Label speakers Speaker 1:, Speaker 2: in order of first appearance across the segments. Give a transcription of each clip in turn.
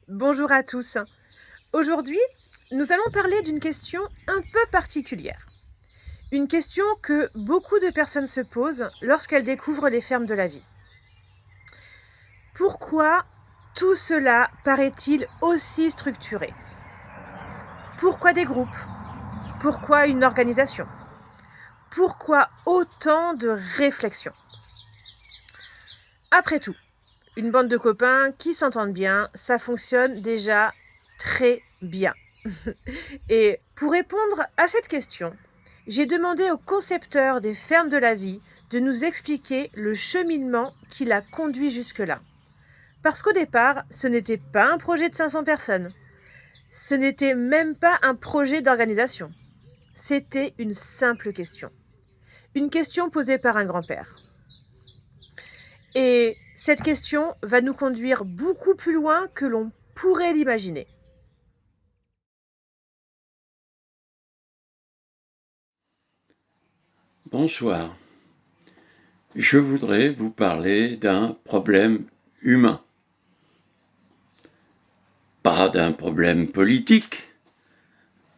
Speaker 1: Bonjour à tous. Aujourd'hui, nous allons parler d'une question un peu particulière. Une question que beaucoup de personnes se posent lorsqu'elles découvrent les fermes de la vie. Pourquoi tout cela paraît-il aussi structuré? Pourquoi des groupes? Pourquoi une organisation? Pourquoi autant de réflexions? Après tout, une bande de copains qui s'entendent bien, ça fonctionne déjà très bien. Et pour répondre à cette question, j'ai demandé au concepteur des fermes de la vie de nous expliquer le cheminement qui l'a conduit jusque-là. Parce qu'au départ, ce n'était pas un projet de 500 personnes. Ce n'était même pas un projet d'organisation. C'était une simple question. Une question posée par un grand-père. Et cette question va nous conduire beaucoup plus loin que l'on pourrait l'imaginer.
Speaker 2: Bonsoir. Je voudrais vous parler d'un problème humain. Pas d'un problème politique,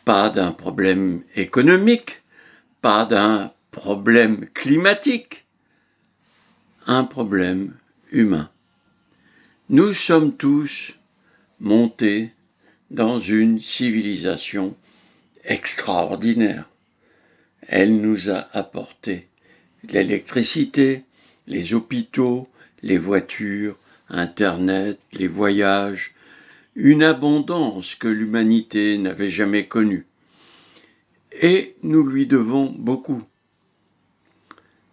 Speaker 2: pas d'un problème économique, pas d'un problème climatique. Un problème humain. Nous sommes tous montés dans une civilisation extraordinaire. Elle nous a apporté l'électricité, les hôpitaux, les voitures, Internet, les voyages, une abondance que l'humanité n'avait jamais connue. Et nous lui devons beaucoup.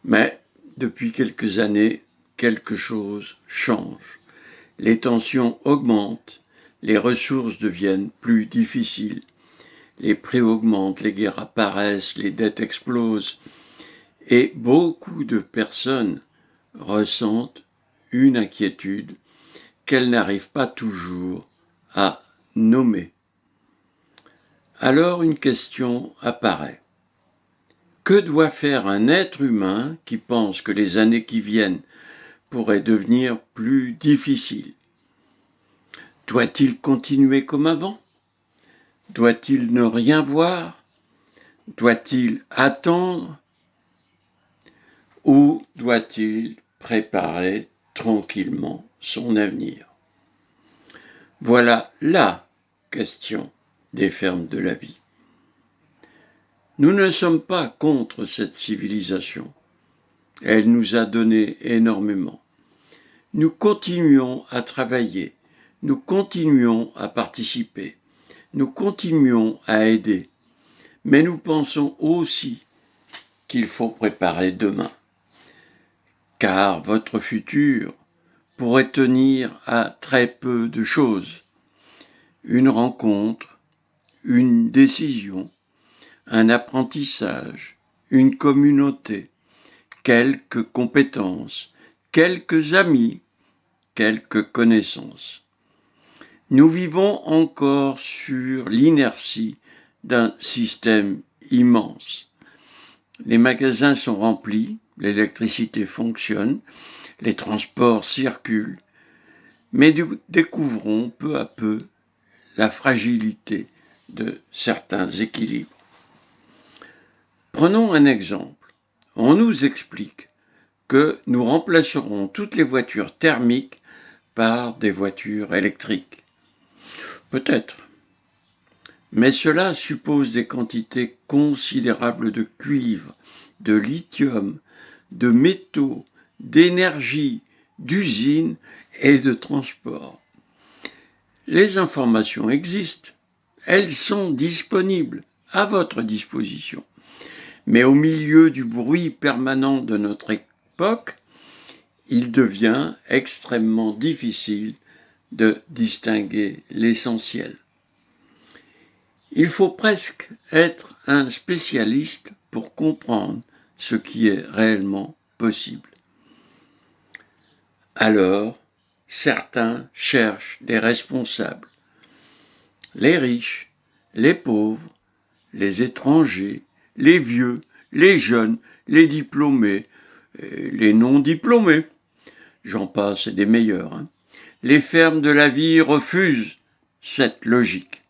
Speaker 2: Mais depuis quelques années, quelque chose change. Les tensions augmentent, les ressources deviennent plus difficiles, les prix augmentent, les guerres apparaissent, les dettes explosent. Et beaucoup de personnes ressentent une inquiétude qu'elles n'arrivent pas toujours à nommer. Alors une question apparaît. Que doit faire un être humain qui pense que les années qui viennent pourraient devenir plus difficiles? Doit-il continuer comme avant? Doit-il ne rien voir? Doit-il attendre? Ou doit-il préparer tranquillement son avenir? Voilà la question des fermes de la vie. Nous ne sommes pas contre cette civilisation. Elle nous a donné énormément. Nous continuons à travailler, nous continuons à participer, nous continuons à aider, mais nous pensons aussi qu'il faut préparer demain. Car votre futur pourrait tenir à très peu de choses. Une rencontre, une décision, un apprentissage, une communauté, quelques compétences, quelques amis, quelques connaissances. Nous vivons encore sur l'inertie d'un système immense. Les magasins sont remplis, l'électricité fonctionne, les transports circulent, mais nous découvrons peu à peu la fragilité de certains équilibres. Prenons un exemple. On nous explique que nous remplacerons toutes les voitures thermiques par des voitures électriques. Peut-être. Mais cela suppose des quantités considérables de cuivre, de lithium, de métaux, d'énergie, d'usines et de transport. Les informations existent, elles sont disponibles, à votre disposition. Mais au milieu du bruit permanent de notre époque, il devient extrêmement difficile de distinguer l'essentiel. Il faut presque être un spécialiste pour comprendre ce qui est réellement possible. Alors, certains cherchent des responsables. Les riches, les pauvres, les étrangers, les vieux, les jeunes, les diplômés, les non-diplômés. J'en passe et des meilleurs. Les fermes de la vie refusent cette logique.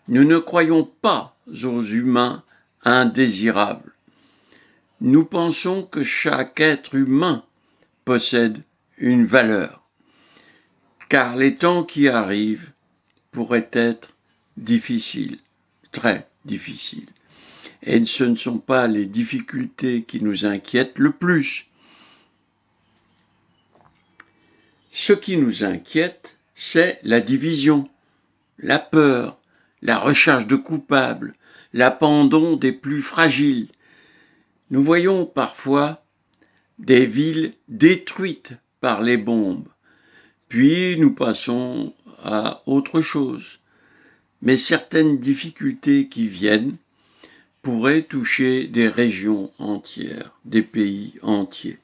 Speaker 2: Nous ne croyons pas aux humains indésirables. Nous pensons que chaque être humain possède une valeur, car les temps qui arrivent pourraient être difficiles, très difficiles. Et ce ne sont pas les difficultés qui nous inquiètent le plus. Ce qui nous inquiète, c'est la division, la peur, la recherche de coupables, l'abandon des plus fragiles. Nous voyons parfois des villes détruites par les bombes, puis nous passons à autre chose. Mais certaines difficultés qui viennent pourraient toucher des régions entières, des pays entiers.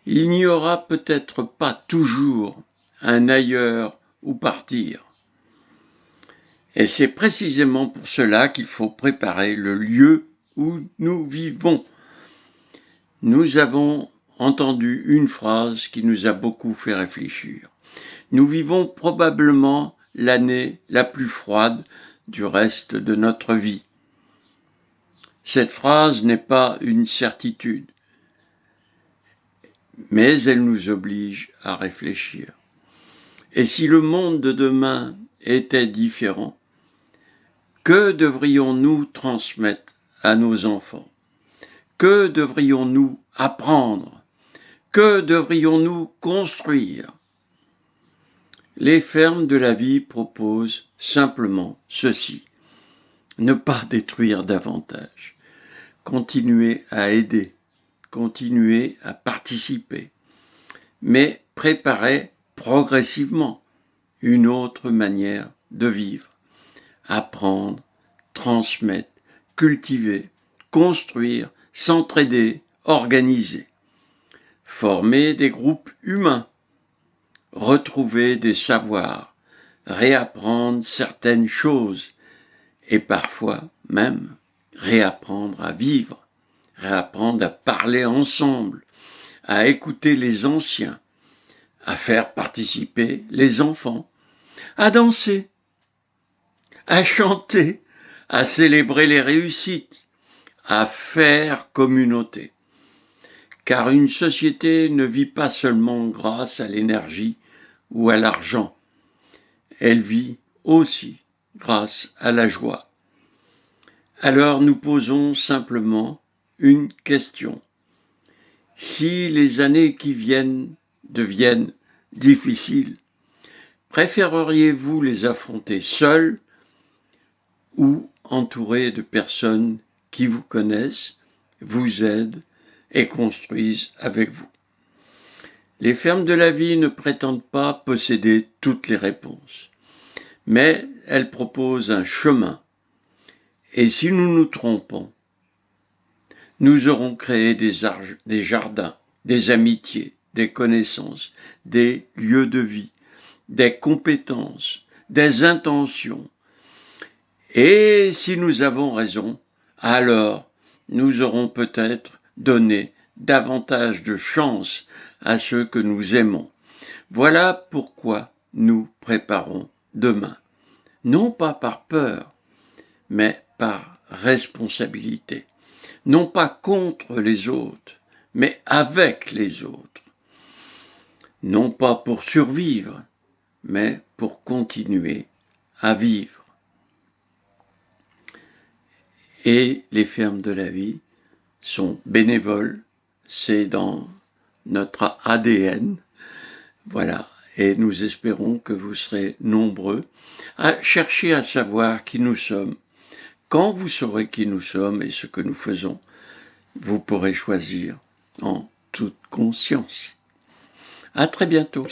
Speaker 2: Il n'y aura peut-être pas toujours un ailleurs où partir. Et c'est précisément pour cela qu'il faut préparer le lieu où nous vivons. Nous avons entendu une phrase qui nous a beaucoup fait réfléchir. Nous vivons probablement l'année la plus froide du reste de notre vie. Cette phrase n'est pas une certitude, mais elle nous oblige à réfléchir. Et si le monde de demain était différent, que devrions-nous transmettre à nos enfants? Que devrions-nous apprendre? Que devrions-nous construire? Les fermes de la vie proposent simplement ceci: ne pas détruire davantage, continuer à aider, continuer à participer, mais préparer progressivement une autre manière de vivre. Apprendre, transmettre, cultiver, construire, s'entraider, organiser. Former des groupes humains, retrouver des savoirs, réapprendre certaines choses et parfois même réapprendre à vivre, réapprendre à parler ensemble, à écouter les anciens, à faire participer les enfants, à danser, à chanter, à célébrer les réussites, à faire communauté. Car une société ne vit pas seulement grâce à l'énergie ou à l'argent, elle vit aussi grâce à la joie. Alors nous posons simplement une question. Si les années qui viennent deviennent difficiles, préféreriez-vous les affronter seuls ou entourés de personnes qui vous connaissent, vous aident et construisent avec vous? Les fermes de la vie ne prétendent pas posséder toutes les réponses, mais elles proposent un chemin. Et si nous nous trompons, nous aurons créé des jardins, des amitiés, des connaissances, des lieux de vie, des compétences, des intentions. Et si nous avons raison, alors nous aurons peut-être donné davantage de chance à ceux que nous aimons. Voilà pourquoi nous préparons demain. Non pas par peur, mais par responsabilité. Non pas contre les autres, mais avec les autres. Non pas pour survivre, mais pour continuer à vivre. Et les fermes de la vie sont bénévoles, c'est dans notre ADN. Voilà, et nous espérons que vous serez nombreux à chercher à savoir qui nous sommes. Quand vous saurez qui nous sommes et ce que nous faisons, vous pourrez choisir en toute conscience. À très bientôt.